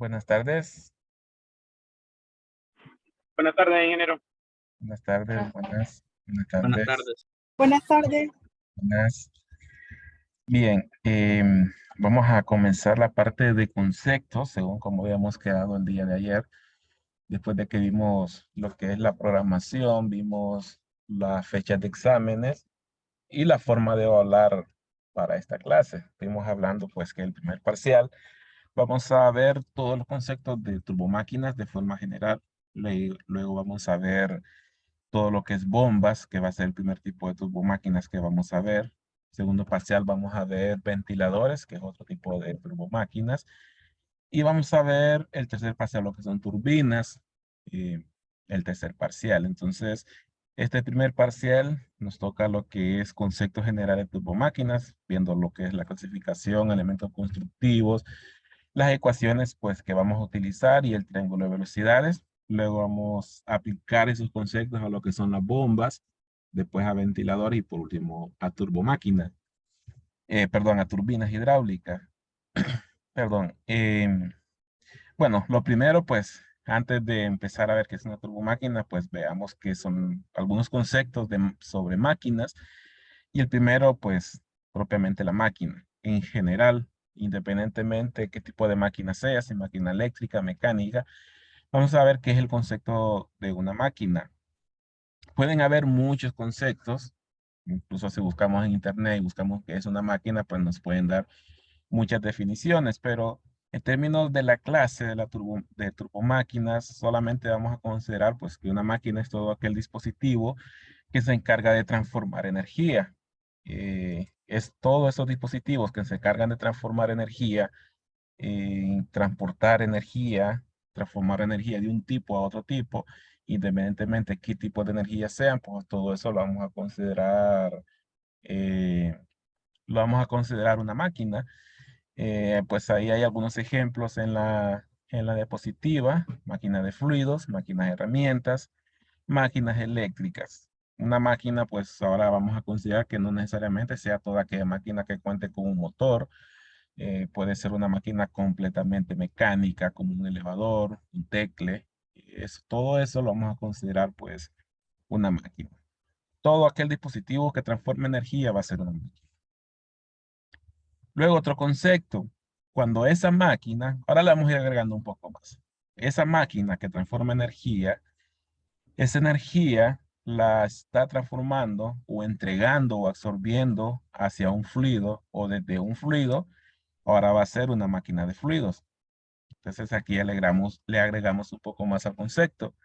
Buenas tardes, Buenas tardes, ingeniero. buenas tardes, buenas Buenas tardes, tardes. Buenas tardes. buenas. Bien, vamos a comenzar la parte de conceptos, según como habíamos quedado el día de ayer, después de que vimos lo que es la programación, vimos las fechas de exámenes y la forma de hablar para esta clase. Estuvimos hablando pues que el primer parcial vamos a ver todos los conceptos de turbomáquinas de forma general. Luego vamos a ver todo lo que es bombas, que va a ser el primer tipo de turbomáquinas que vamos a ver. Segundo parcial vamos a ver ventiladores, que es otro tipo de turbomáquinas. Y vamos a ver el tercer parcial, lo que son turbinas, eh, el tercer parcial. Entonces, este primer parcial nos toca lo que es conceptos generales de turbomáquinas, viendo lo que es la clasificación, elementos constructivos, las ecuaciones pues que vamos a utilizar y el triángulo de velocidades. Luego vamos a aplicar esos conceptos a lo que son las bombas, después a ventiladores y por último a turbomáquinas, perdón, a turbinas hidráulicas. Perdón. Bueno, lo primero pues antes de empezar a ver qué es una turbomáquina, pues veamos qué son algunos conceptos sobre máquinas. Y el primero pues propiamente la máquina. En general, independientemente de qué tipo de máquina sea, si máquina eléctrica, mecánica, vamos a ver qué es el concepto de una máquina. Pueden haber muchos conceptos, incluso si buscamos en internet y buscamos qué es una máquina, pues nos pueden dar muchas definiciones, pero en términos de la clase de turbomáquinas, solamente vamos a considerar pues que una máquina es todo aquel dispositivo que se encarga de transformar energía. Es todos esos dispositivos que se encargan de transformar energía, transportar energía, transformar energía de un tipo a otro tipo, independientemente de qué tipo de energía sean, pues todo eso eh, lo vamos a considerar una máquina. Pues ahí hay algunos ejemplos en la diapositiva: máquinas de fluidos, máquinas de herramientas, máquinas eléctricas. Una máquina, pues ahora vamos a considerar que no necesariamente sea toda aquella máquina que cuente con un motor. Puede ser una máquina completamente mecánica, como un elevador, un tecle. Todo eso lo vamos a considerar pues una máquina. Todo aquel dispositivo que transforme energía va a ser una máquina. Luego otro concepto: cuando esa máquina, ahora le vamos a ir agregando un poco más. Esa máquina que transforma energía, esa energía la está transformando o entregando o absorbiendo hacia un fluido, o desde un fluido, ahora va a ser una máquina de fluidos. Entonces aquí le agregamos un poco más al concepto.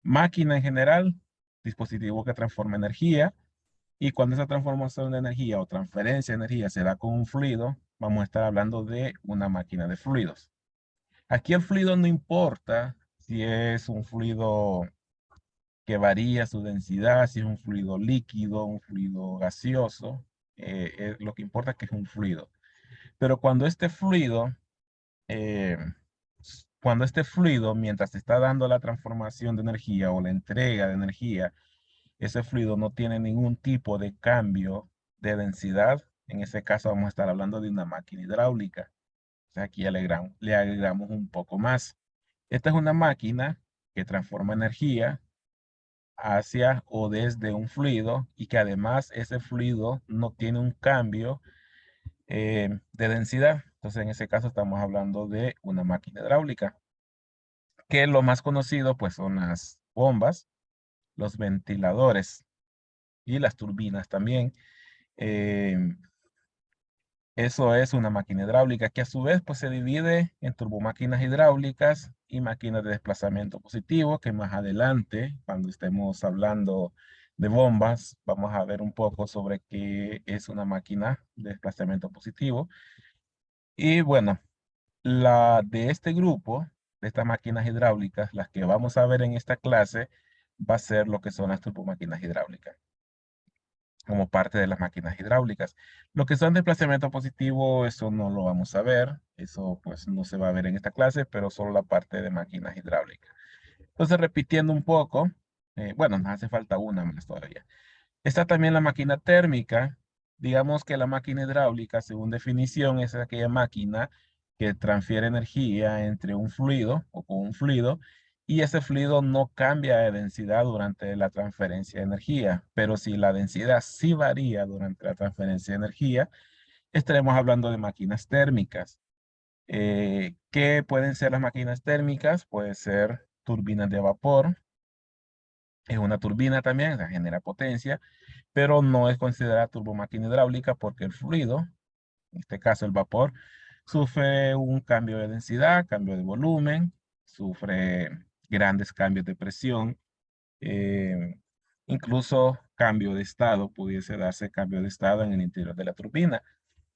Máquina en general, dispositivo que transforma energía. Y cuando esa transformación de energía o transferencia de energía se da con un fluido, vamos a estar hablando de una máquina de fluidos. Aquí el fluido no importa si es un fluido que varía su densidad, si es un fluido líquido, un fluido gaseoso. Lo que importa es que es un fluido. Pero eh, cuando este fluido, mientras está dando la transformación de energía o la entrega de energía, ese fluido no tiene ningún tipo de cambio de densidad, en ese caso vamos a estar hablando de una máquina hidráulica. O sea, aquí le agregamos un poco más. Esta es una máquina que transforma energía hacia o desde un fluido, y que además ese fluido no tiene un cambio de densidad. Entonces, en ese caso estamos hablando de una máquina hidráulica, que lo más conocido pues son las bombas, los ventiladores y las turbinas también. Eh, Eso es una máquina hidráulica, que a su vez pues se divide en turbomáquinas hidráulicas y máquinas de desplazamiento positivo, que más adelante, cuando estemos hablando de bombas, vamos a ver un poco sobre qué es una máquina de desplazamiento positivo. Y bueno, la de este grupo, de estas máquinas hidráulicas, las que vamos a ver en esta clase, va a ser lo que son las turbomáquinas hidráulicas, como parte de las máquinas hidráulicas. Lo que son desplazamiento positivo, eso no lo vamos a ver. Eso pues no se va a ver en esta clase, pero solo la parte de máquinas hidráulicas. Entonces, repitiendo un poco, bueno, nos hace falta una más todavía. Está también la máquina térmica. Digamos que la máquina hidráulica, según definición, es aquella máquina que transfiere energía entre un fluido o con un fluido y ese fluido no cambia de densidad durante la transferencia de energía. Pero si la densidad sí varía durante la transferencia de energía, estaremos hablando de máquinas térmicas. ¿Qué pueden ser las máquinas térmicas? Puede ser turbinas de vapor. Es una turbina también, o sea, genera potencia, pero no es considerada turbomáquina hidráulica porque el fluido, en este caso el vapor, sufre un cambio de densidad, cambio de volumen, sufre grandes cambios de presión, eh, incluso cambio de estado, pudiese darse cambio de estado en el interior de la turbina.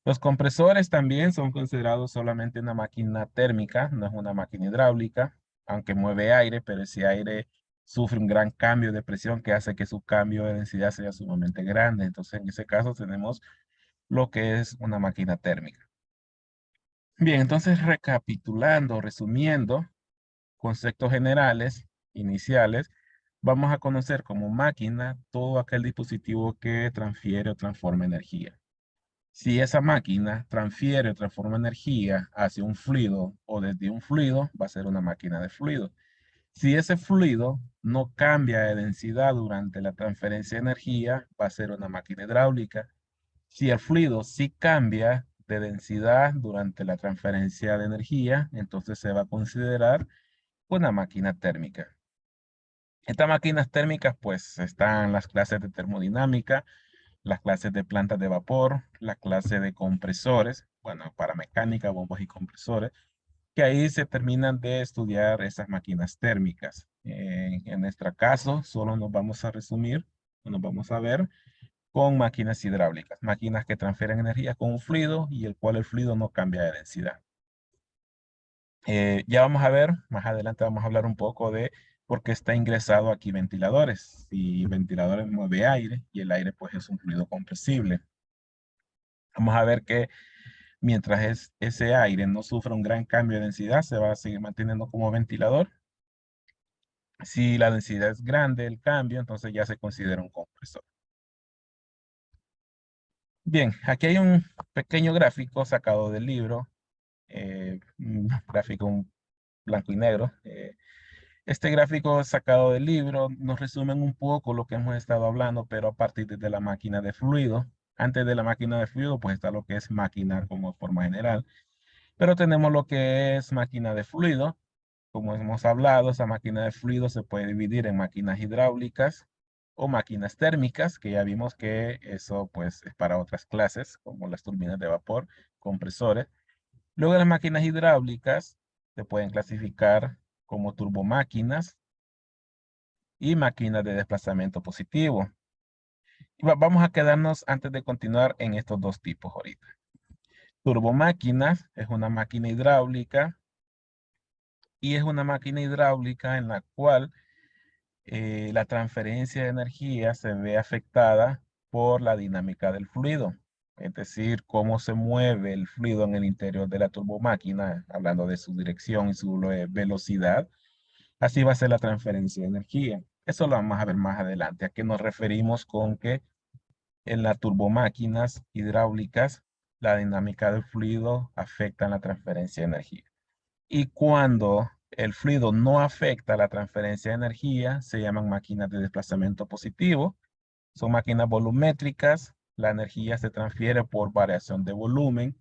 Los compresores también son considerados solamente una máquina térmica, no es una máquina hidráulica, aunque mueve aire, pero ese aire sufre un gran cambio de presión que hace que su cambio de densidad sea sumamente grande. Entonces, en ese caso tenemos lo que es una máquina térmica. Bien, entonces recapitulando, resumiendo, conceptos generales, iniciales, vamos a conocer como máquina todo aquel dispositivo que transfiere o transforma energía. Si esa máquina transfiere o transforma energía hacia un fluido o desde un fluido, va a ser una máquina de fluido. Si ese fluido no cambia de densidad durante la transferencia de energía, va a ser una máquina hidráulica. Si el fluido sí cambia de densidad durante la transferencia de energía, entonces se va a considerar una máquina térmica. Estas máquinas térmicas, pues, están las clases de termodinámica, las clases de plantas de vapor, la clase de compresores, bueno, para mecánica, bombas y compresores, que ahí se terminan de estudiar esas máquinas térmicas. En nuestro caso, solo nos vamos a resumir, o nos vamos a ver con máquinas hidráulicas, máquinas que transfieren energía con un fluido y el cual el fluido no cambia de densidad. Ya vamos a ver, más adelante vamos a hablar un poco de por qué está ingresado aquí ventiladores. Si ventiladores mueve aire y el aire pues es un fluido compresible. Vamos a ver que mientras ese aire no sufra un gran cambio de densidad, se va a seguir manteniendo como ventilador. Si la densidad es grande, el cambio, entonces ya se considera un compresor. Bien, aquí hay un pequeño gráfico sacado del libro, un gráfico blanco y negro. Este gráfico sacado del libro nos resumen un poco lo que hemos estado hablando, pero a partir de la máquina de fluido. Antes de la máquina de fluido, pues está lo que es máquina como forma general. Pero tenemos lo que es máquina de fluido. Como hemos hablado, esa máquina de fluido se puede dividir en máquinas hidráulicas o máquinas térmicas, que ya vimos que eso pues es para otras clases, como las turbinas de vapor, compresores. Luego las máquinas hidráulicas se pueden clasificar como turbomáquinas y máquinas de desplazamiento positivo. Y vamos a quedarnos antes de continuar en estos dos tipos ahorita. Turbomáquinas es una máquina hidráulica y es una máquina hidráulica en la cual la transferencia de energía se ve afectada por la dinámica del fluido, es decir, cómo se mueve el fluido en el interior de la turbomáquina, hablando de su dirección y su velocidad. Así va a ser la transferencia de energía. Eso lo vamos a ver más adelante. ¿A qué nos referimos con que en las turbomáquinas hidráulicas la dinámica del fluido afecta en la transferencia de energía? Y cuando el fluido no afecta la transferencia de energía, se llaman máquinas de desplazamiento positivo. Son máquinas volumétricas. La energía se transfiere por variación de volumen.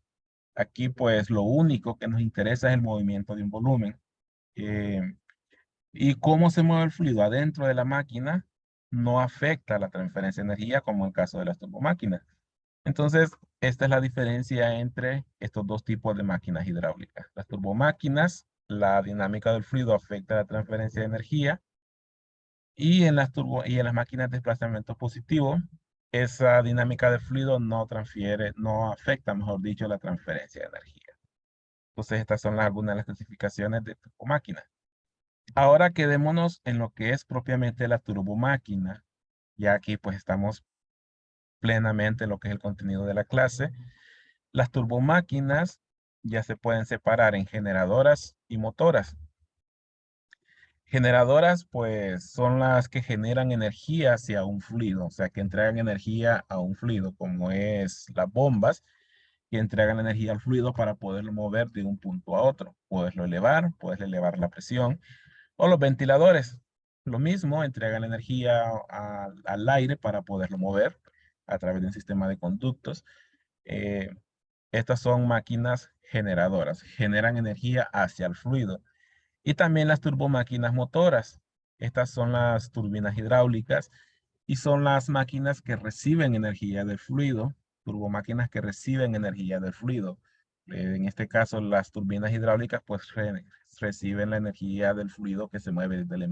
Aquí pues lo único que nos interesa es el movimiento de un volumen. Eh, y cómo se mueve el fluido adentro de la máquina no afecta la transferencia de energía como en el caso de las turbomáquinas. Entonces, esta es la diferencia entre estos dos tipos de máquinas hidráulicas. Las turbomáquinas, la dinámica del fluido afecta la transferencia de energía y en las máquinas de desplazamiento positivo, esa dinámica del fluido no transfiere, no afecta, mejor dicho, la transferencia de energía. Entonces, estas son algunas de las clasificaciones de turbomáquinas. Ahora quedémonos en lo que es propiamente la turbomáquina. Ya aquí pues estamos plenamente en lo que es el contenido de la clase. Las turbomáquinas ya se pueden separar en generadoras y motoras. Generadoras, pues, son las que generan energía hacia un fluido, o sea, que entregan energía a un fluido, como es las bombas, que entregan la energía al fluido para poderlo mover de un punto a otro. Puedes elevar la presión. O los ventiladores, lo mismo, entregan la energía al aire para poderlo mover a través de un sistema de conductos. Eh, Estas son máquinas generadoras, generan energía hacia el fluido. Y también las turbomáquinas motoras. Estas son las turbinas hidráulicas y son las máquinas que reciben energía del fluido, turbomáquinas que reciben energía del fluido. En este caso, las turbinas hidráulicas pues reciben la energía del fluido que se mueve desde el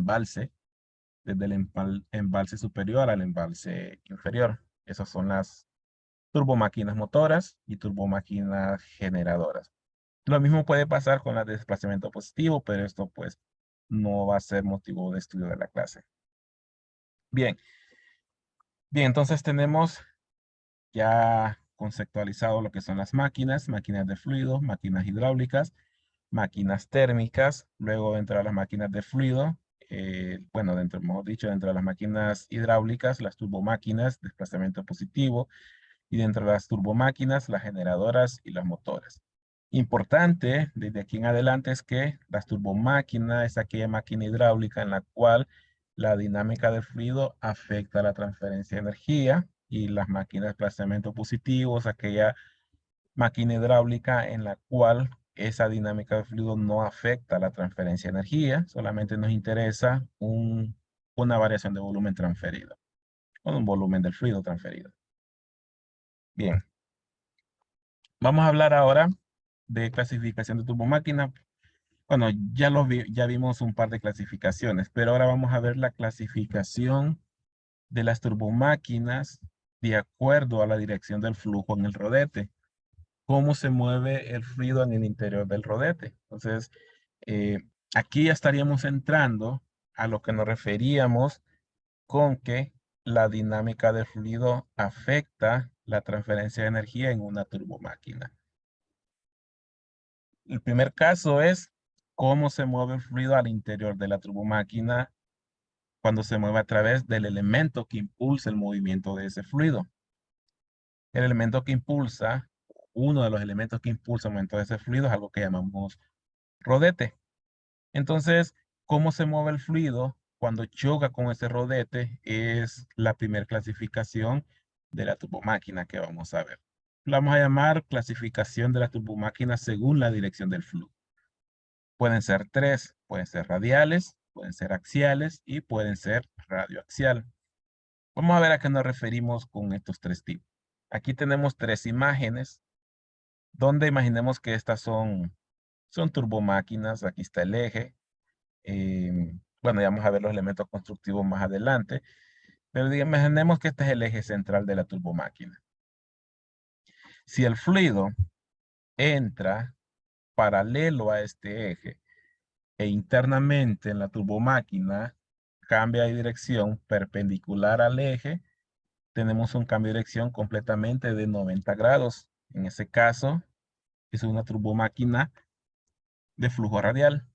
embalse superior al embalse inferior. Esas son las turbomáquinas motoras y turbomáquinas generadoras. Lo mismo puede pasar con la de desplazamiento positivo, pero esto pues no va a ser motivo de estudio de la clase. Bien, bien, entonces tenemos ya conceptualizado lo que son las máquinas de fluido, máquinas hidráulicas, máquinas térmicas, luego dentro de las máquinas de fluido, bueno, mejor dicho, dentro de las máquinas hidráulicas, las turbomáquinas, desplazamiento positivo, y dentro de las turbomáquinas, las generadoras y las motoras. Importante desde aquí en adelante es que las turbomáquinas es aquella máquina hidráulica en la cual la dinámica del fluido afecta la transferencia de energía y las máquinas de desplazamiento positivo es aquella máquina hidráulica en la cual esa dinámica del fluido no afecta la transferencia de energía, solamente nos interesa una variación de volumen transferido, o un volumen del fluido transferido. Bien, vamos a hablar ahora de clasificación de turbomáquina. Bueno, ya vimos un par de clasificaciones, pero ahora vamos a ver la clasificación de las turbomáquinas de acuerdo a la dirección del flujo en el rodete. Cómo se mueve el fluido en el interior del rodete. Entonces, eh, aquí ya estaríamos entrando a lo que nos referíamos con que la dinámica del fluido afecta la transferencia de energía en una turbomáquina. El primer caso es cómo se mueve el fluido al interior de la turbomáquina cuando se mueve a través del elemento que impulsa el movimiento de ese fluido. El elemento que impulsa, uno de los elementos que impulsa el movimiento de ese fluido es algo que llamamos rodete. Entonces, cómo se mueve el fluido cuando choca con ese rodete es la primera clasificación de la turbomáquina que vamos a ver. La vamos a llamar clasificación de la turbomáquina según la dirección del flujo. Pueden ser tres, pueden ser radiales, pueden ser axiales y pueden ser radioaxial. Vamos a ver a qué nos referimos con estos tres tipos. Aquí tenemos tres imágenes donde imaginemos que estas son turbomáquinas. Aquí está el eje. Bueno, ya vamos a ver los elementos constructivos más adelante, pero imaginemos que este es el eje central de la turbomáquina. Si el fluido entra paralelo a este eje e internamente en la turbomáquina cambia de dirección perpendicular al eje, tenemos un cambio de dirección completamente de 90 grados. En ese caso, es una turbomáquina de flujo radial.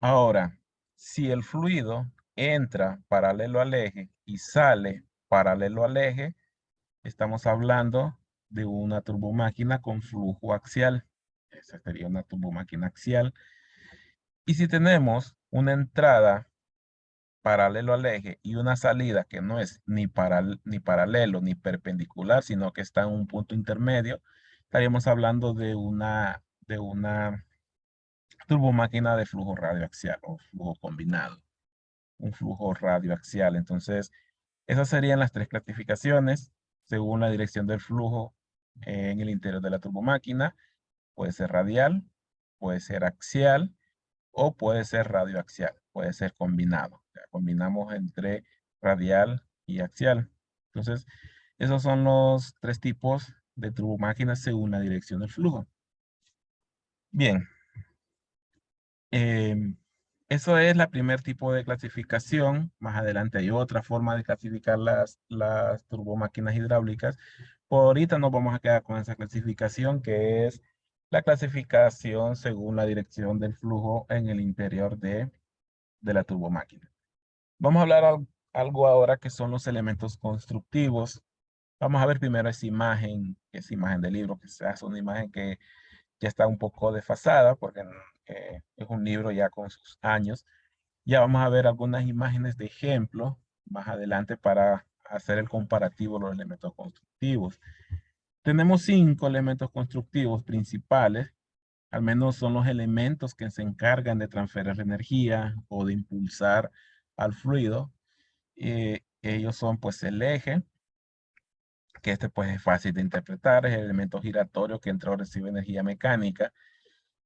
Ahora, si el fluido entra paralelo al eje y sale paralelo al eje, estamos hablando de una turbomáquina con flujo axial. Esa sería una turbomáquina axial. Y si tenemos una entrada paralelo al eje y una salida que no es ni paralelo ni perpendicular, sino que está en un punto intermedio, estaríamos hablando de una turbomáquina de flujo radioaxial o flujo combinado, un flujo radioaxial. Entonces, esas serían las tres clasificaciones según la dirección del flujo en el interior de la turbomáquina. Puede ser radial, puede ser axial o puede ser radioaxial, puede ser combinado. O sea, combinamos entre radial y axial. Entonces, esos son los tres tipos de turbomáquinas según la dirección del flujo. Bien, em, eso es la primer tipo de clasificación. Más adelante hay otra forma de clasificar las turbomáquinas hidráulicas. Por ahorita nos vamos a quedar con esa clasificación que es la clasificación según la dirección del flujo en el interior de la turbomáquina. Vamos a hablar algo ahora que son los elementos constructivos. Vamos a ver primero esa imagen esa imagen del libro, quizás una imagen que ya está un poco desfasada porque es un libro ya con sus años. Ya vamos a ver algunas imágenes de ejemplo más adelante para hacer el comparativo de los elementos constructivos. Tenemos 5 elementos constructivos principales, al menos son los elementos que se encargan de transferir energía o de impulsar al fluido. Ellos son pues el eje, que este pues es fácil de interpretar, es el elemento giratorio que entra o recibe energía mecánica.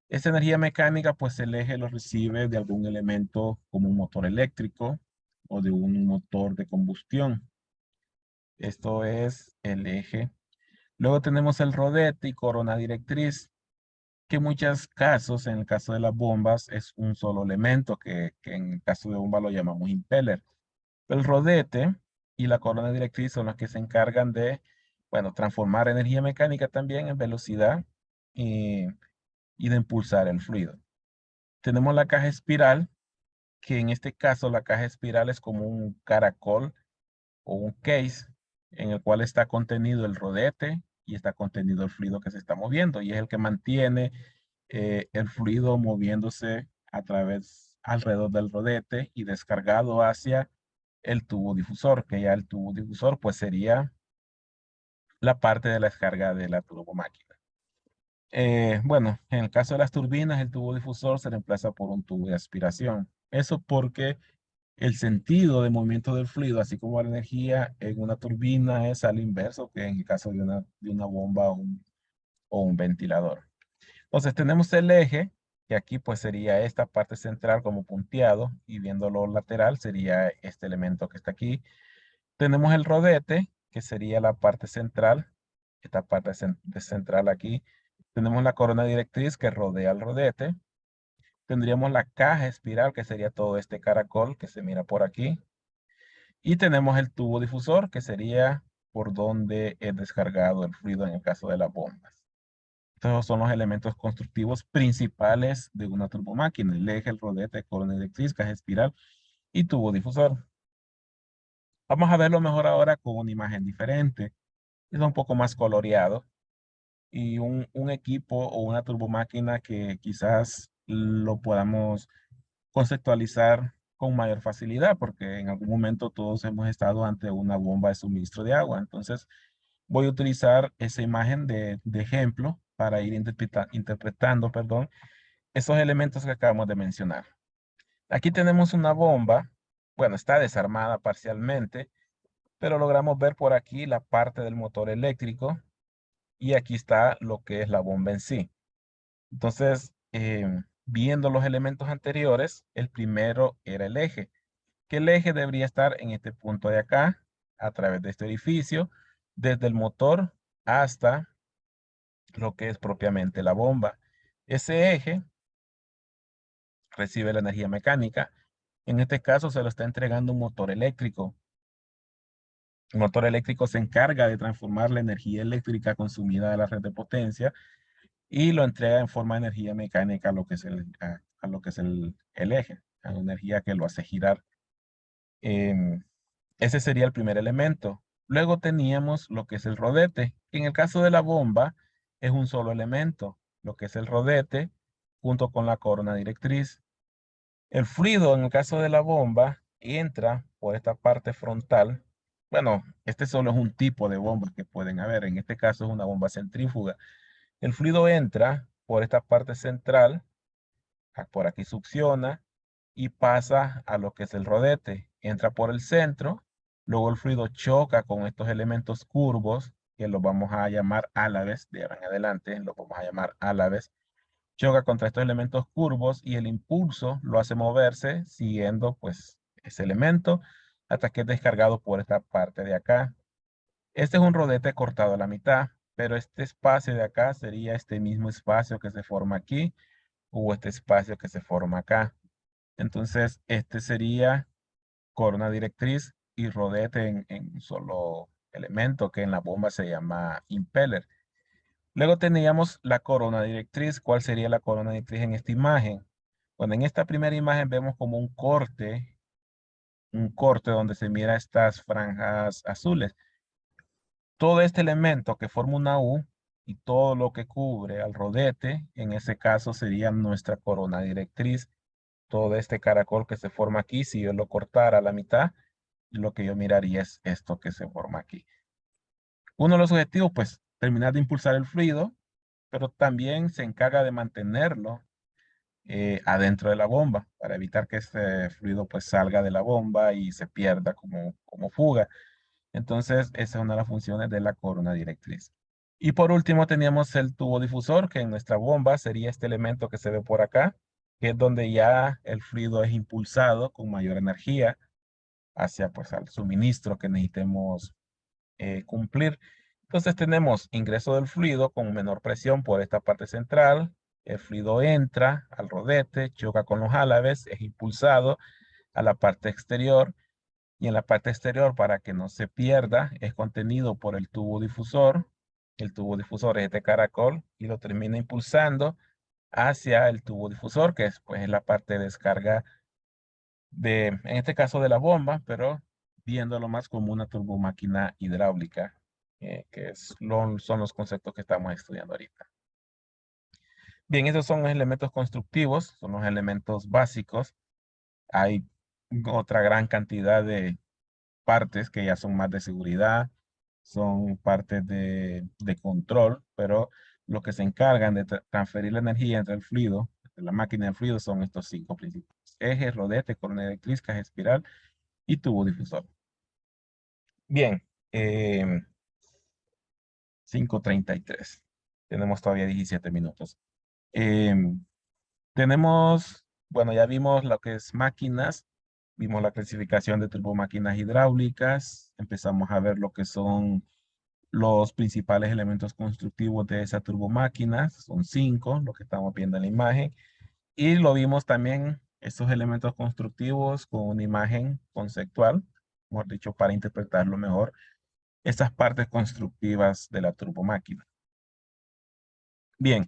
Esta energía mecánica pues el eje lo recibe de algún elemento como un motor eléctrico o de un motor de combustión. Esto es el eje. Luego tenemos el rodete y corona directriz, que en muchos casos, en el caso de las bombas, es un solo elemento, que en el caso de bomba lo llamamos impeller. El rodete y la corona directriz son los que se encargan de, bueno, transformar energía mecánica también en velocidad y, y de impulsar el fluido. Tenemos la caja espiral, que en este caso la caja espiral es como un caracol o un case en el cual está contenido el rodete y está contenido el fluido que se está moviendo y es el que mantiene el fluido moviéndose a través, alrededor del rodete y descargado hacia el tubo difusor, que ya el tubo difusor pues sería la parte de la descarga de la turbomáquina. Bueno, en el caso de las turbinas, el tubo difusor se reemplaza por un tubo de aspiración. Eso porque el sentido de movimiento del fluido, así como la energía en una turbina, es al inverso que en el caso de una bomba o un ventilador. Entonces tenemos el eje, que aquí pues sería esta parte central como punteado, y viéndolo lateral sería este elemento que está aquí. Tenemos el rodete, que sería la parte central, esta parte central aquí. Tenemos la corona directriz que rodea el rodete. Tendríamos la caja espiral, que sería todo este caracol que se mira por aquí. Y tenemos el tubo difusor, que sería por donde es descargado el fluido en el caso de las bombas. Estos son los elementos constructivos principales de una turbomáquina: el eje, el rodete, corona directriz, caja espiral y tubo difusor. Vamos a verlo mejor ahora con una imagen diferente. Es un poco más coloreado y un equipo o una turbomáquina que quizás lo podamos conceptualizar con mayor facilidad, porque en algún momento todos hemos estado ante una bomba de suministro de agua. Entonces, voy a utilizar esa imagen de ejemplo para ir interpretando, perdón, esos elementos que acabamos de mencionar. Aquí tenemos una bomba, bueno, está desarmada parcialmente, pero logramos ver por aquí la parte del motor eléctrico y aquí está lo que es la bomba en sí. Entonces, viendo los elementos anteriores, el primero era el eje, que el eje debería estar en este punto de acá, a través de este orificio, desde el motor hasta lo que es propiamente la bomba. Ese eje recibe la energía mecánica. En este caso se lo está entregando un motor eléctrico. El motor eléctrico se encarga de transformar la energía eléctrica consumida de la red de potencia y lo entrega en forma de energía mecánica a lo que es a lo que es el eje, a la energía que lo hace girar. Em, Ese sería el primer elemento. Luego teníamos lo que es el rodete. En el caso de la bomba es un solo elemento, lo que es el rodete junto con la corona directriz. El fluido en el caso de la bomba entra por esta parte frontal. Bueno, este solo es un tipo de bomba que pueden haber. En este caso es una bomba centrífuga. El fluido entra por esta parte central, por aquí succiona y pasa a lo que es el rodete. Entra por el centro, luego el fluido choca con estos elementos curvos, que los vamos a llamar álabes, de ahora en adelante los vamos a llamar álabes. Choca contra estos elementos curvos y el impulso lo hace moverse siguiendo pues ese elemento hasta que es descargado por esta parte de acá. Este es un rodete cortado a la mitad, pero este espacio de acá sería este mismo espacio que se forma aquí o este espacio que se forma acá. Entonces, este sería corona directriz y rodete en un solo elemento que en la bomba se llama impeller. Luego teníamos la corona directriz. ¿Cuál sería la corona directriz en esta imagen? Bueno, en esta primera imagen vemos como un corte donde se mira estas franjas azules. todo este elemento que forma una U y todo lo que cubre al rodete, en ese caso sería nuestra corona directriz. Todo este caracol que se forma aquí, si yo lo cortara a la mitad, lo que yo miraría es esto que se forma aquí. Uno de los objetivos, pues, terminar de impulsar el fluido, pero también se encarga de mantenerlo adentro de la bomba para evitar que este fluido pues salga de la bomba y se pierda como fuga. Entonces, esa es una de las funciones de la corona directriz. Y por último, teníamos el tubo difusor, que en nuestra bomba sería este elemento que se ve por acá, que es donde ya el fluido es impulsado con mayor energía hacia pues al suministro que necesitemos cumplir. Entonces tenemos ingreso del fluido con menor presión por esta parte central. El fluido entra al rodete, choca con los álabes, es impulsado a la parte exterior y en la parte exterior, para que no se pierda, es contenido por el tubo difusor. El tubo difusor es este caracol y lo termina impulsando hacia el tubo difusor, que es, pues, es la parte de descarga en este caso de la bomba, pero viéndolo más como una turbomáquina hidráulica, son los conceptos que estamos estudiando ahorita. Bien, esos son los elementos constructivos, son los elementos básicos. Hay otra gran cantidad de partes que ya son más de seguridad, son partes de control, pero los que se encargan de transferir la energía entre el fluido, entre la máquina y el fluido, son estos cinco principios: eje, rodete, corona electriz, caja espiral y tubo difusor. Bien, 5:33. Tenemos todavía 17 minutos. Em, bueno, ya vimos lo que es máquinas, vimos la clasificación de turbomáquinas hidráulicas, empezamos a ver lo que son los principales elementos constructivos de esa turbomáquina, son 5, lo que estamos viendo en la imagen, y lo vimos también, estos elementos constructivos con una imagen conceptual, mejor dicho, para interpretarlo mejor, estas partes constructivas de la turbomáquina. Bien,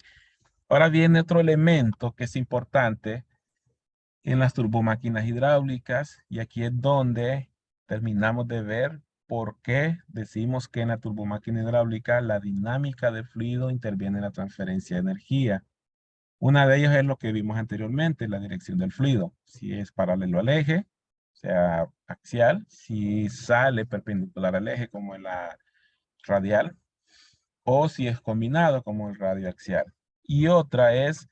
ahora viene otro elemento que es importante en las turbomáquinas hidráulicas y aquí es donde terminamos de ver por qué decimos que en la turbomáquina hidráulica la dinámica del fluido interviene en la transferencia de energía. Una de ellas es lo que vimos anteriormente, la dirección del fluido. Si es paralelo al eje, o sea, axial, si sale perpendicular al eje como en la radial, o si es combinado como el radio axial. Y otra es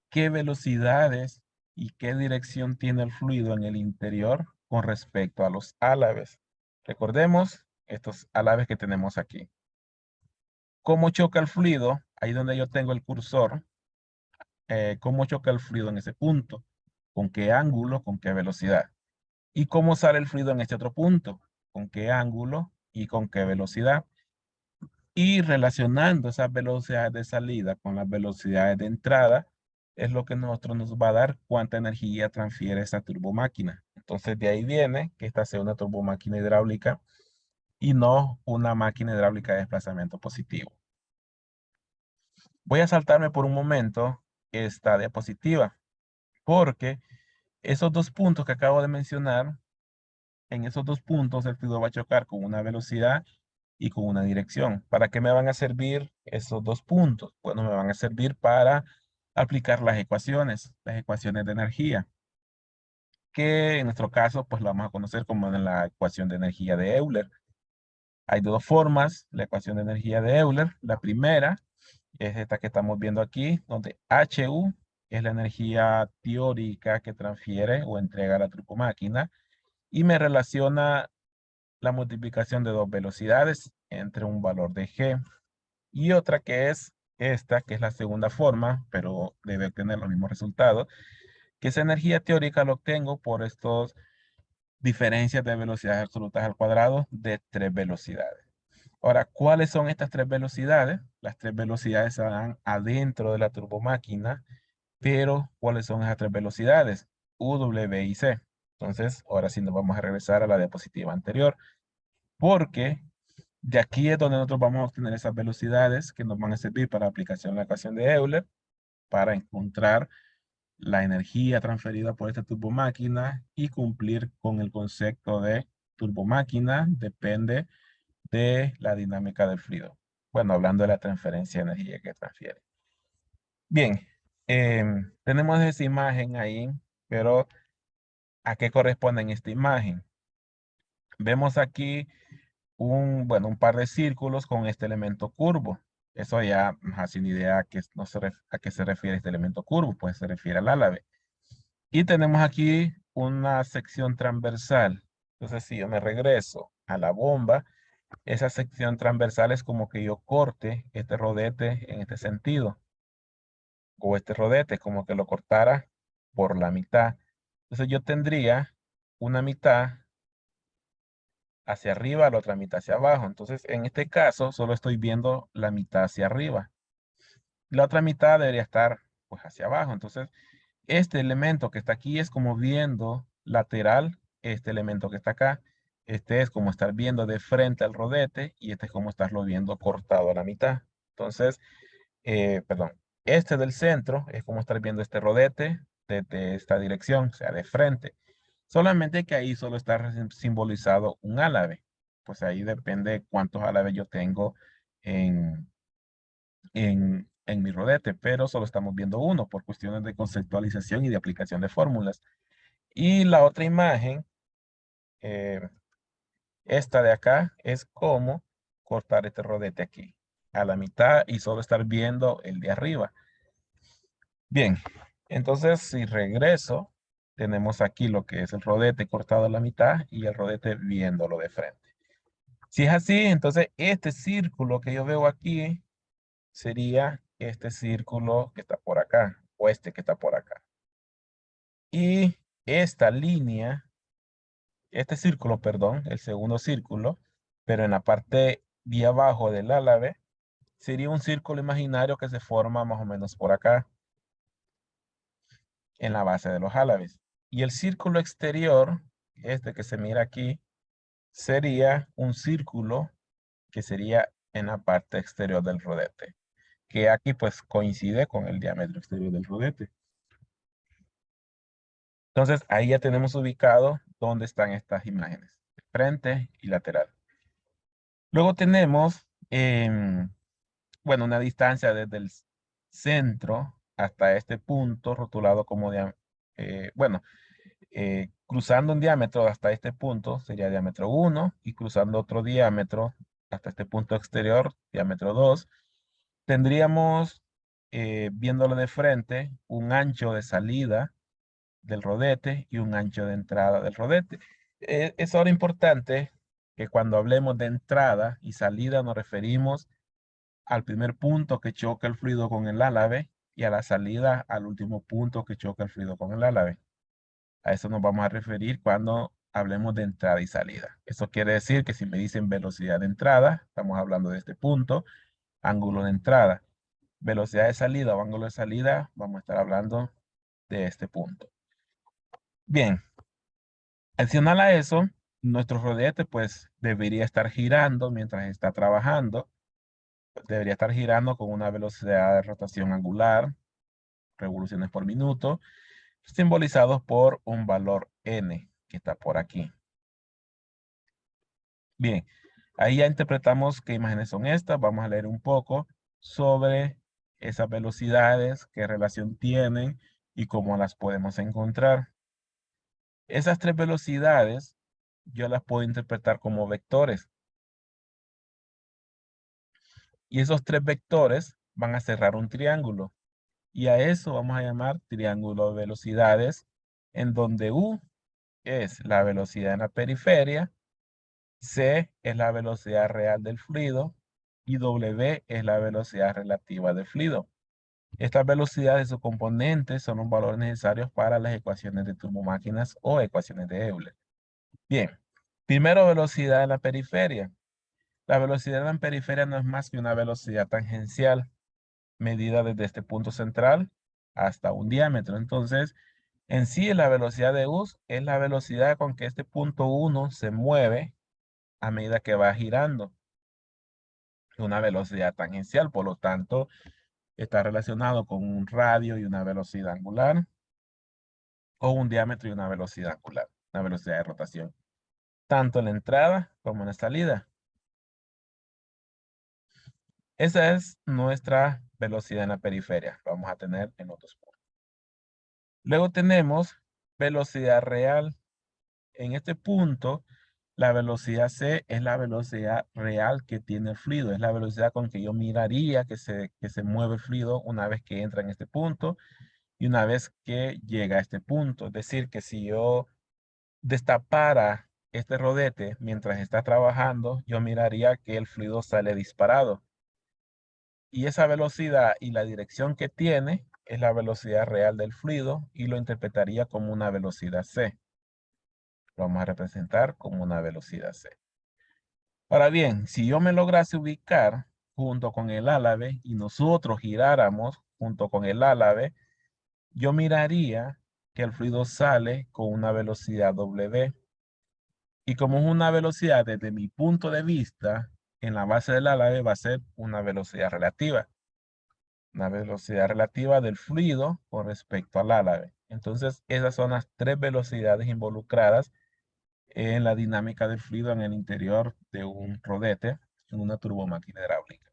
qué velocidades y qué dirección tiene el fluido en el interior con respecto a los álabes. Recordemos estos álabes que tenemos aquí. ¿Cómo choca el fluido? Ahí donde yo tengo el cursor. ¿Cómo choca el fluido en ese punto? ¿Con qué ángulo? ¿Con qué velocidad? ¿Y cómo sale el fluido en este otro punto? ¿Con qué ángulo y con qué velocidad? Y relacionando esas velocidades de salida con las velocidades de entrada, es lo que nosotros nos va a dar cuánta energía transfiere esa turbomáquina. Entonces de ahí viene que esta sea una turbomáquina hidráulica y no una máquina hidráulica de desplazamiento positivo. Voy a saltarme por un momento esta diapositiva, porque esos dos puntos que acabo de mencionar, en esos dos puntos el fluido va a chocar con una velocidad y con una dirección. ¿Para qué me van a servir esos dos puntos? Bueno, me van a servir para aplicar las ecuaciones de energía, que en nuestro caso pues la vamos a conocer como en la ecuación de energía de Euler. Hay dos formas, la ecuación de energía de Euler. La primera es esta que estamos viendo aquí, donde HU es la energía teórica que transfiere o entrega la turbomáquina y me relaciona la multiplicación de dos velocidades entre un valor de G y otra que es esta, que es la segunda forma, pero debe tener los mismos resultados, que esa energía teórica lo obtengo por estos diferencias de velocidades absolutas al cuadrado de tres velocidades. Ahora, ¿cuáles son estas tres velocidades? Las tres velocidades se dan adentro de la turbomáquina, pero ¿cuáles son esas tres velocidades? U, W y C. Entonces, ahora sí nos vamos a regresar a la diapositiva anterior, porque de aquí es donde nosotros vamos a obtener esas velocidades que nos van a servir para aplicación de la ecuación de Euler, para encontrar la energía transferida por esta turbomáquina y cumplir con el concepto de turbomáquina depende de la dinámica del fluido. Bueno, hablando de la transferencia de energía que transfiere. Bien, tenemos esa imagen ahí, pero ¿a qué corresponde en esta imagen? Vemos aquí un par de círculos con este elemento curvo. Eso ya nos hace una idea a qué se refiere este elemento curvo, pues se refiere al álave. Y tenemos aquí una sección transversal. Entonces, si yo me regreso a la bomba, esa sección transversal es como que yo corte este rodete en este sentido, o este rodete como que lo cortara por la mitad. Entonces yo tendría una mitad hacia arriba, la otra mitad hacia abajo. Entonces, en este caso, solo estoy viendo la mitad hacia arriba. La otra mitad debería estar pues hacia abajo. Entonces, este elemento que está aquí es como viendo lateral este elemento que está acá. Este es como estar viendo de frente al rodete y este es como estarlo viendo cortado a la mitad. Entonces, perdón, este del centro es como estar viendo este rodete desde esta dirección, o sea, de frente. Solamente que ahí solo está simbolizado un álave. Pues ahí depende cuántos álaves yo tengo en, en mi rodete, pero solo estamos viendo uno por cuestiones de conceptualización y de aplicación de fórmulas. Y la otra imagen, eh, esta de acá, es cómo cortar este rodete aquí a la mitad y solo estar viendo el de arriba. Bien, entonces si regreso, tenemos aquí lo que es el rodete cortado a la mitad y el rodete viéndolo de frente. Si es así, entonces este círculo que yo veo aquí sería este círculo que está por acá, o este que está por acá. Y esta línea, este círculo, perdón, el segundo círculo, pero en la parte de abajo del álave, sería un círculo imaginario que se forma más o menos por acá, en la base de los álaves. Y el círculo exterior, este que se mira aquí, sería un círculo que sería en la parte exterior del rodete, que aquí pues coincide con el diámetro exterior del rodete. Entonces ahí ya tenemos ubicado dónde están estas imágenes, frente y lateral. Luego tenemos, bueno, una distancia desde el centro hasta este punto rotulado como, bueno, cruzando un diámetro hasta este punto sería diámetro 1 y cruzando otro diámetro hasta este punto exterior, diámetro 2, tendríamos, viéndolo de frente, un ancho de salida del rodete y un ancho de entrada del rodete. Es ahora importante que cuando hablemos de entrada y salida nos referimos al primer punto que choca el fluido con el álave y a la salida al último punto que choca el fluido con el álave. A eso nos vamos a referir cuando hablemos de entrada y salida. Eso quiere decir que si me dicen velocidad de entrada, estamos hablando de este punto, ángulo de entrada. Velocidad de salida o ángulo de salida, vamos a estar hablando de este punto. Bien, adicional a eso, nuestro rodete pues debería estar girando mientras está trabajando. Debería estar girando con una velocidad de rotación angular, revoluciones por minuto, simbolizados por un valor n que está por aquí. Bien, ahí ya interpretamos qué imágenes son estas. Vamos a leer un poco sobre esas velocidades, qué relación tienen y cómo las podemos encontrar. Esas tres velocidades yo las puedo interpretar como vectores. Y esos tres vectores van a cerrar un triángulo. Y a eso vamos a llamar triángulo de velocidades, en donde U es la velocidad en la periferia, C es la velocidad real del fluido y W es la velocidad relativa del fluido. Estas velocidades y sus componentes son los valores necesarios para las ecuaciones de turbomáquinas o ecuaciones de Euler. Bien, primero velocidad en la periferia. La velocidad en la periferia no es más que una velocidad tangencial medida desde este punto central hasta un diámetro. Entonces, en sí la velocidad de U es la velocidad con que este punto 1 se mueve a medida que va girando. Una velocidad tangencial, por lo tanto, está relacionado con un radio y una velocidad angular, o un diámetro y una velocidad angular, una velocidad de rotación, tanto en la entrada como en la salida. Esa es nuestra velocidad en la periferia. Lo vamos a tener en otros puntos. Luego tenemos velocidad real. En este punto, la velocidad c es la velocidad real que tiene el fluido. Es la velocidad con que yo miraría que se mueve el fluido una vez que entra en este punto y una vez que llega a este punto. Es decir, que si yo destapara este rodete mientras está trabajando, yo miraría que el fluido sale disparado. Y esa velocidad y la dirección que tiene es la velocidad real del fluido y lo interpretaría como una velocidad c. Lo vamos a representar como una velocidad c. Ahora bien, si yo me lograse ubicar junto con el álave y nosotros giráramos junto con el álave, yo miraría que el fluido sale con una velocidad W. Y como es una velocidad desde mi punto de vista, en la base del álave va a ser una velocidad relativa. Una velocidad relativa del fluido con respecto al álave. Entonces, esas son las tres velocidades involucradas en la dinámica del fluido en el interior de un rodete en una turbomáquina hidráulica.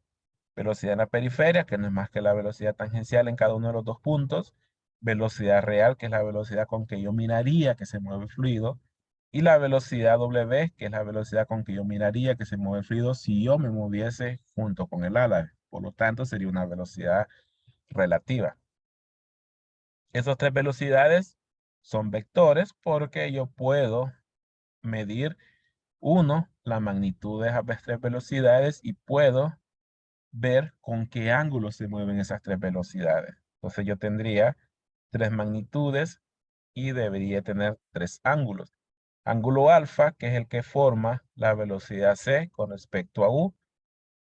Velocidad en la periferia, que no es más que la velocidad tangencial en cada uno de los dos puntos. Velocidad real, que es la velocidad con que yo miraría que se mueve el fluido. Y la velocidad W, que es la velocidad con que yo miraría que se mueve el fluido si yo me moviese junto con el álave. Por lo tanto, sería una velocidad relativa. Esas tres velocidades son vectores porque yo puedo medir, uno, la magnitud de esas tres velocidades y puedo ver con qué ángulo se mueven esas tres velocidades. Entonces yo tendría tres magnitudes y debería tener tres ángulos. Ángulo alfa, que es el que forma la velocidad c con respecto a u,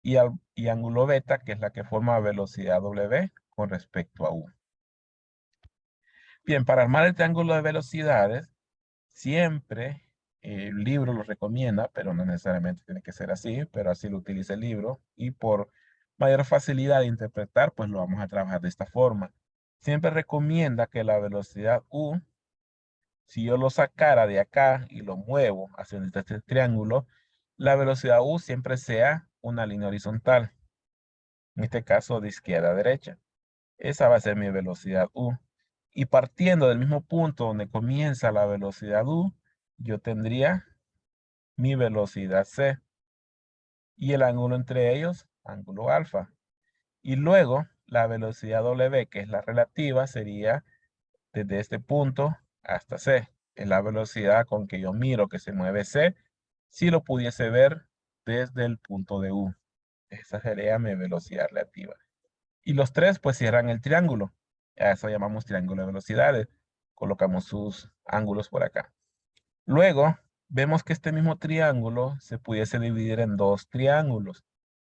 y ángulo beta, que es la que forma velocidad w con respecto a u. Bien, para armar el triángulo de velocidades, siempre el libro lo recomienda, pero no necesariamente tiene que ser así, pero así lo utiliza el libro. Y por mayor facilidad de interpretar, pues lo vamos a trabajar de esta forma. Siempre recomienda que la velocidad U, si yo lo sacara de acá y lo muevo hacia este triángulo, la velocidad U siempre sea una línea horizontal. En este caso, de izquierda a derecha. Esa va a ser mi velocidad U. Y partiendo del mismo punto donde comienza la velocidad U, yo tendría mi velocidad C. Y el ángulo entre ellos, ángulo alfa. Y luego la velocidad W, que es la relativa, sería desde este punto hasta C. Es la velocidad con que yo miro que se mueve C, si lo pudiese ver desde el punto de U. Esa sería mi velocidad relativa. Y los tres pues cierran el triángulo. A eso llamamos triángulo de velocidades. Colocamos sus ángulos por acá. Luego vemos que este mismo triángulo se pudiese dividir en dos triángulos.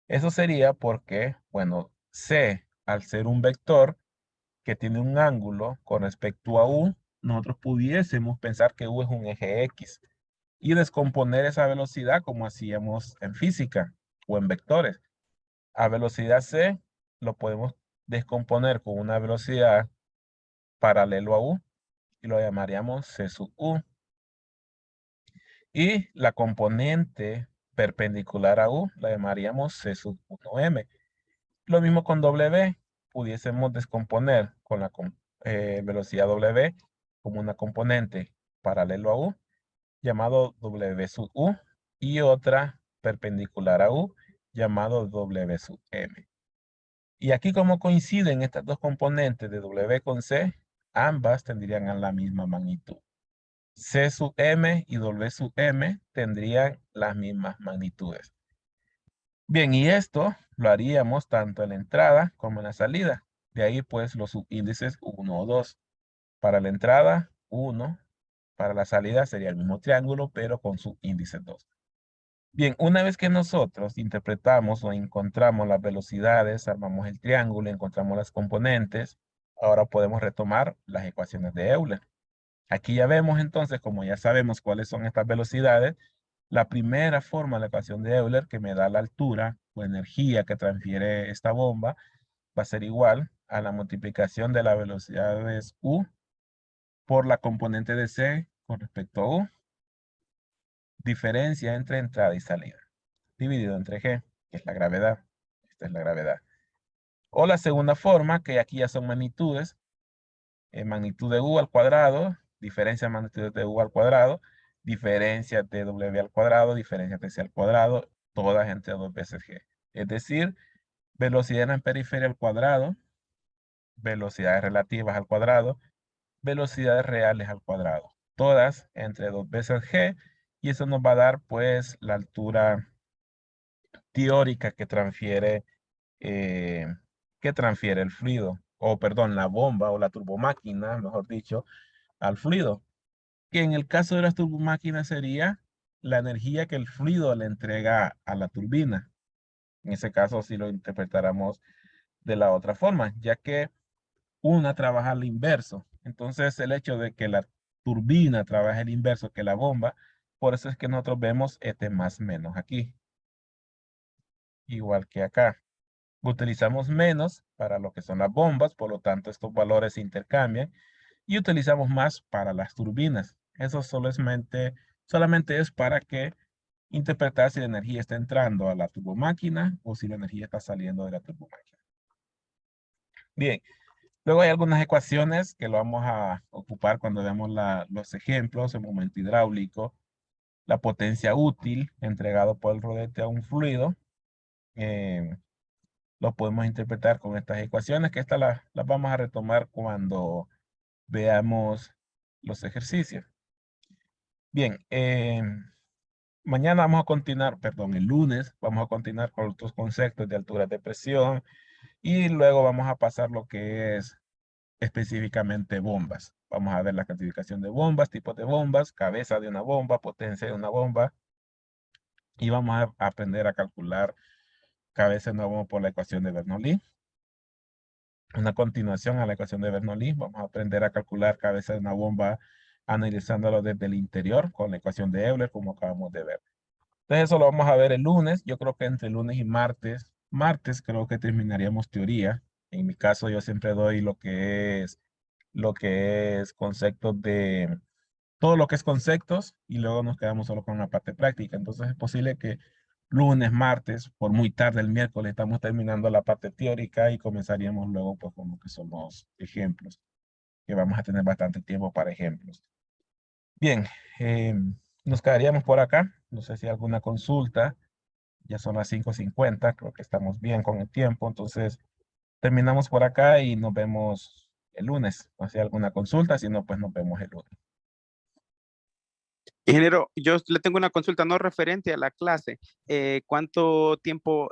Eso sería porque, bueno, C, al ser un vector que tiene un ángulo con respecto a U, nosotros pudiésemos pensar que U es un eje X y descomponer esa velocidad como hacíamos en física o en vectores. A velocidad C lo podemos descomponer con una velocidad paralelo a U y lo llamaríamos C sub U. Y la componente perpendicular a U la llamaríamos C sub 1M. Lo mismo con W, pudiésemos descomponer con la velocidad W como una componente paralelo a U llamado W sub U y otra perpendicular a U llamado W sub M. Y aquí como coinciden estas dos componentes de W con C, ambas tendrían la misma magnitud. C sub M y W sub M tendrían las mismas magnitudes. Bien, y esto lo haríamos tanto en la entrada como en la salida. De ahí pues los subíndices 1 o 2. Para la entrada, 1. Para la salida sería el mismo triángulo, pero con subíndice 2. Bien, una vez que nosotros interpretamos o encontramos las velocidades, armamos el triángulo, encontramos las componentes, ahora podemos retomar las ecuaciones de Euler. Aquí ya vemos entonces, como ya sabemos cuáles son estas velocidades, la primera forma de la ecuación de Euler que me da la altura o energía que transfiere esta bomba va a ser igual a la multiplicación de la velocidades U por la componente de C con respecto a U, diferencia entre entrada y salida, dividido entre G, que es la gravedad. Esta es la gravedad. O la segunda forma, que aquí ya son magnitudes, magnitud de U al cuadrado, diferencia de magnitud de U al cuadrado, diferencia de W al cuadrado, diferencia de C al cuadrado, todas entre 2 veces G. Es decir, velocidad en la periferia al cuadrado, velocidades relativas al cuadrado, velocidades reales al cuadrado. Todas entre 2 veces G, y eso nos va a dar pues la altura teórica eh, que transfiere el fluido, o perdón, la bomba o la turbomáquina, mejor dicho, al fluido. Que en el caso de las turbomáquinas sería la energía que el fluido le entrega a la turbina. En ese caso, si lo interpretáramos de la otra forma, ya que una trabaja al inverso. Entonces, el hecho de que la turbina trabaje el inverso que la bomba, por eso es que nosotros vemos este más menos aquí, igual que acá. Utilizamos menos para lo que son las bombas, por lo tanto estos valores se intercambian, y utilizamos más para las turbinas. Eso solamente es para que interpretar si la energía está entrando a la turbomáquina o si la energía está saliendo de la turbomáquina. Bien, luego hay algunas ecuaciones que lo vamos a ocupar cuando veamos los ejemplos, el momento hidráulico, la potencia útil entregado por el rodete a un fluido. eh, lo podemos interpretar con estas ecuaciones, que estas las vamos a retomar cuando veamos los ejercicios. Bien, mañana vamos a continuar, perdón, el lunes vamos a continuar con otros conceptos de altura de presión, y luego vamos a pasar lo que es específicamente bombas. Vamos a ver la clasificación de bombas, tipos de bombas, cabeza de una bomba, potencia de una bomba, y vamos a aprender a calcular cabeza de una bomba por la ecuación de Bernoulli. Una continuación a la ecuación de Bernoulli, vamos a aprender a calcular cabeza de una bomba analizándolo desde el interior con la ecuación de Euler, como acabamos de ver. Entonces eso lo vamos a ver el lunes. Yo creo que entre lunes y martes creo que terminaríamos teoría. En mi caso yo siempre doy lo que es conceptos de, todo lo que es conceptos, y luego nos quedamos solo con la parte práctica. Entonces es posible que lunes, martes, por muy tarde el miércoles, estamos terminando la parte teórica y comenzaríamos luego pues con lo que son los ejemplos, que vamos a tener bastante tiempo para ejemplos. Bien, eh, nos quedaríamos por acá. No sé si hay alguna consulta. Ya son las 5:50, creo que estamos bien con el tiempo. Entonces terminamos por acá y nos vemos el lunes. No sé si hay alguna consulta, si no, pues nos vemos el lunes. Ingeniero, yo le tengo una consulta no referente a la clase. ¿Cuánto tiempo,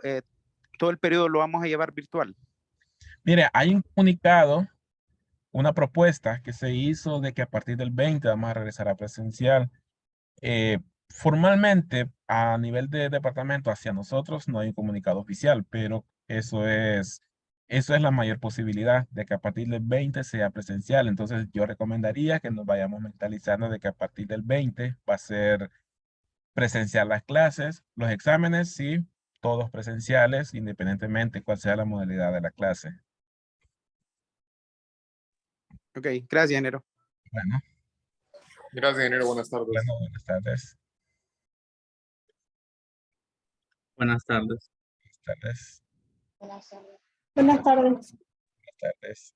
todo el periodo lo vamos a llevar virtual? Mire, hay un comunicado, una propuesta que se hizo de que a partir del 20 vamos a regresar a presencial. Formalmente, a nivel de departamento hacia nosotros no hay un comunicado oficial, pero eso es la mayor posibilidad de que a partir del 20 sea presencial. Entonces yo recomendaría que nos vayamos mentalizando de que a partir del 20 va a ser presencial las clases, los exámenes, sí, todos presenciales, independientemente cuál sea la modalidad de la clase. Ok, gracias, ingeniero. Bueno, Gracias, ingeniero. Buenas tardes. bueno, buenas tardes. Buenas tardes. Buenas tardes. Buenas tardes. Buenas tardes.